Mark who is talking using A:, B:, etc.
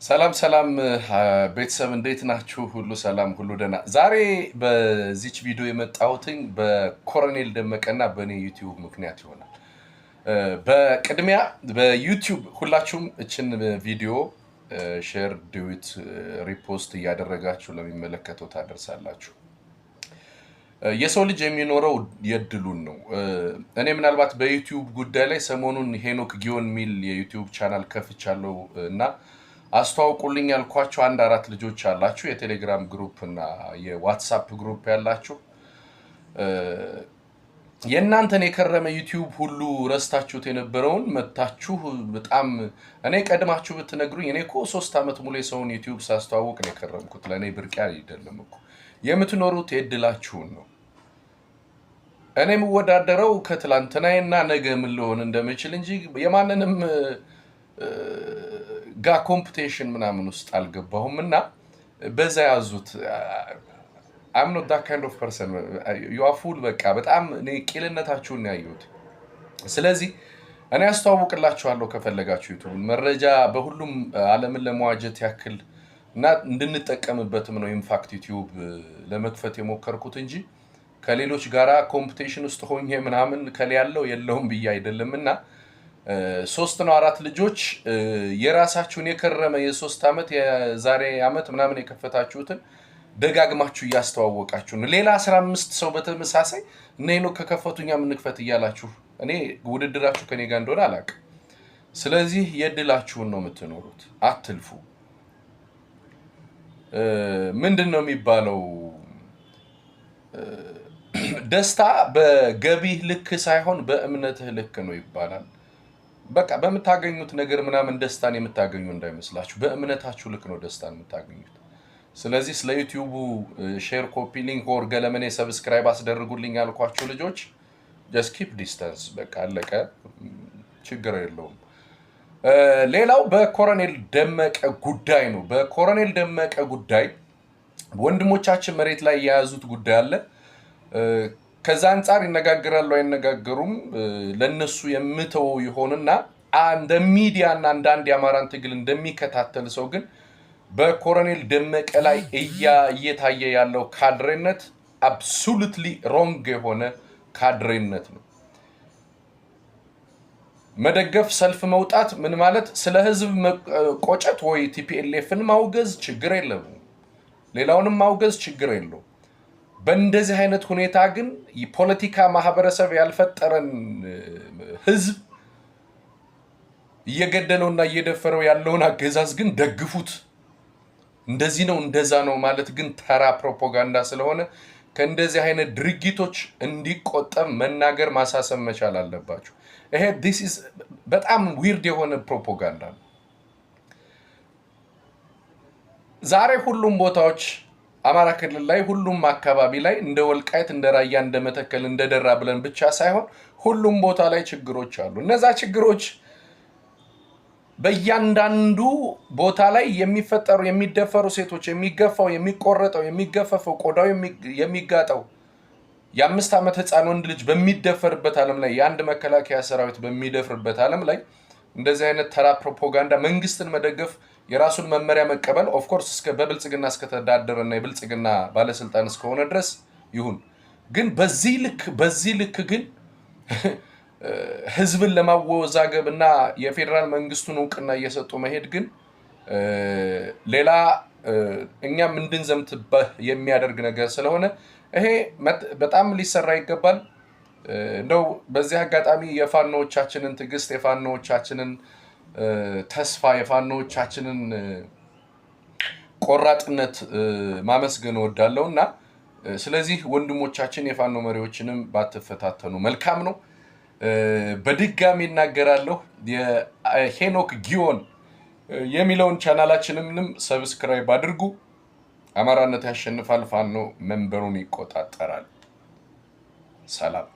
A: ሰላም ሰላም ቤተሰብ እንዴት ናችሁ? ሁሉ ሰላም ሁሉ ደህና። ዛሬ በዚች ቪዲዮ የመጣሁትኝ በኮሎኔል ደመቀና በኔ ዩቲዩብ ምክንያት ይሆናል። በቅድሚያ በዩቲዩብ ሁላችሁም እችን ቪዲዮ ሼር ዲዊት ሪፖስት እያደረጋችሁ ለሚመለከተው ታደርሳላችሁ። የሰው ልጅ የሚኖረው የድሉን ነው። እኔ ምናልባት በዩቲዩብ ጉዳይ ላይ ሰሞኑን ሄኖክ ጊዮን ሚል የዩቲዩብ ቻናል ከፍቻለሁ እና አስተዋውቁልኝ ያልኳችሁ አንድ አራት ልጆች አላችሁ የቴሌግራም ግሩፕ እና የዋትስአፕ ግሩፕ ያላችሁ የእናንተን የከረመ ዩቲዩብ ሁሉ ረስታችሁት የነበረውን መታችሁ በጣም እኔ ቀድማችሁ ብትነግሩኝ እኔ እኮ 3 ዓመት ሙሉ የሰውን ዩቲዩብ ሳስተዋውቅ ነው የከረምኩት። ለእኔ ብርቅ አይደለም እኮ የምትኖሩት የድላችሁን ነው። እኔ የምወዳደረው ከትላንትናዬና ነገ ምን ልሆን እንደምችል እንጂ የማንንም ጋ ኮምፒቲሽን ምናምን ውስጥ አልገባሁም እና በዛ ያዙት። I'm not that kind of person. You are fool በቃ በጣም እኔ ቂልነታችሁን ያዩት። ስለዚህ እኔ አስተዋውቅላችኋለሁ ከፈለጋችሁ ዩቲዩብ መረጃ በሁሉም ዓለምን ለመዋጀት ያክል እና እንድንጠቀምበትም ነው ኢንፋክት ዩቲዩብ ለመክፈት የሞከርኩት እንጂ ከሌሎች ጋራ ኮምፒቲሽን ውስጥ ሆኜ ምናምን ከሊያለው የለውም ብዬ አይደለምና 3 ነው 4 ልጆች የራሳችሁን የከረመ የ3 ዓመት የዛሬ ዓመት ምናምን የከፈታችሁትን ደጋግማችሁ ያስተዋወቃችሁ ነው። ሌላ 15 ሰው በተመሳሳይ ነው ከከፈቱኛ ምን ንክፈት ይያላችሁ እኔ ውድድራችሁ ከኔ ጋር እንደሆነ አላውቅም። ስለዚህ የድላችሁን ነው የምትኖሩት፣ አትልፉ። ምንድነው የሚባለው? ደስታ በገቢህ ልክ ሳይሆን በእምነትህ ልክ ነው ይባላል። በቃ በመታገኙት ነገር ምናምን ደስታን የምታገኙ እንዳይመስላችሁ፣ በእምነታችሁ ልክ ነው ደስታን የምታገኙት። ስለዚህ ስለ ዩቲዩቡ ሼር ኮፒ ሊንክ ኦር ገለመኔ ሰብስክራይብ አስደርጉልኝ ያልኳችሁ ልጆች just keep distance በቃ አለቀ፣ ችግር የለውም። ሌላው በኮሎኔል ደመቀ ጉዳይ ነው። በኮሎኔል ደመቀ ጉዳይ ወንድሞቻችን መሬት ላይ የያዙት ጉዳይ አለ። ከዛ አንፃር ይነጋገራሉ አይነጋገሩም ለነሱ የምተው ይሆንና እንደ ሚዲያ እና አንዳንድ የአማራን ትግል እንደሚከታተል ሰው ግን በኮሎኔል ደመቀ ላይ እየታየ ያለው ካድሬነት አብሶሉትሊ ሮንግ የሆነ ካድሬነት ነው። መደገፍ ሰልፍ መውጣት ምን ማለት ስለ ህዝብ ቆጨት ወይ ቲፒኤልኤፍን ማውገዝ ችግር የለውም፣ ሌላውንም ማውገዝ ችግር የለውም። በእንደዚህ አይነት ሁኔታ ግን የፖለቲካ ማህበረሰብ ያልፈጠረን ህዝብ እየገደለውና እየደፈረው ያለውን አገዛዝ ግን ደግፉት፣ እንደዚህ ነው እንደዛ ነው ማለት ግን ተራ ፕሮፓጋንዳ ስለሆነ ከእንደዚህ አይነት ድርጊቶች እንዲቆጠብ መናገር ማሳሰብ መቻል አለባችሁ። ይሄ this is በጣም ዊርድ የሆነ ፕሮፓጋንዳ ነው። ዛሬ ሁሉም ቦታዎች አማራ ክልል ላይ ሁሉም አካባቢ ላይ እንደ ወልቃይት እንደ ራያ እንደ መተከል እንደ ደራ ብለን ብቻ ሳይሆን ሁሉም ቦታ ላይ ችግሮች አሉ። እነዛ ችግሮች በእያንዳንዱ ቦታ ላይ የሚፈጠሩ የሚደፈሩ ሴቶች፣ የሚገፋው የሚቆረጠው የሚገፈፈው ቆዳው የሚጋጠው የ5 ዓመት ህፃን ወንድ ልጅ በሚደፈርበት ዓለም ላይ የአንድ መከላከያ ሰራዊት በሚደፍርበት ዓለም ላይ እንደዚህ አይነት ተራ ፕሮፓጋንዳ መንግስትን መደገፍ የራሱን መመሪያ መቀበል ኦፍ ኮርስ እስከ በብልጽግና እስከተዳደረና የብልጽግና ባለስልጣን እስከሆነ ድረስ ይሁን። ግን በዚህ ልክ ግን ህዝብን ለማወዛገብና የፌደራል መንግስቱን እውቅና እየሰጡ መሄድ ግን ሌላ እኛም እንድንዘምትበት የሚያደርግ ነገር ስለሆነ ይሄ በጣም ሊሰራ ይገባል። እንደው በዚህ አጋጣሚ የፋኖቻችንን ትግስት፣ የፋኖቻችንን ተስፋ፣ የፋኖቻችንን ቆራጥነት ማመስገን እወዳለሁና ስለዚህ ወንድሞቻችን የፋኖ መሪዎችንም ባትፈታተኑ መልካም ነው። በድጋሚ እናገራለሁ የሄኖክ ጊዮን የሚለውን ቻናላችንንም ሰብስክራይብ አድርጉ። አማራነት ያሸንፋል፣ ፋኖ መንበሩን ይቆጣጠራል። ሰላም።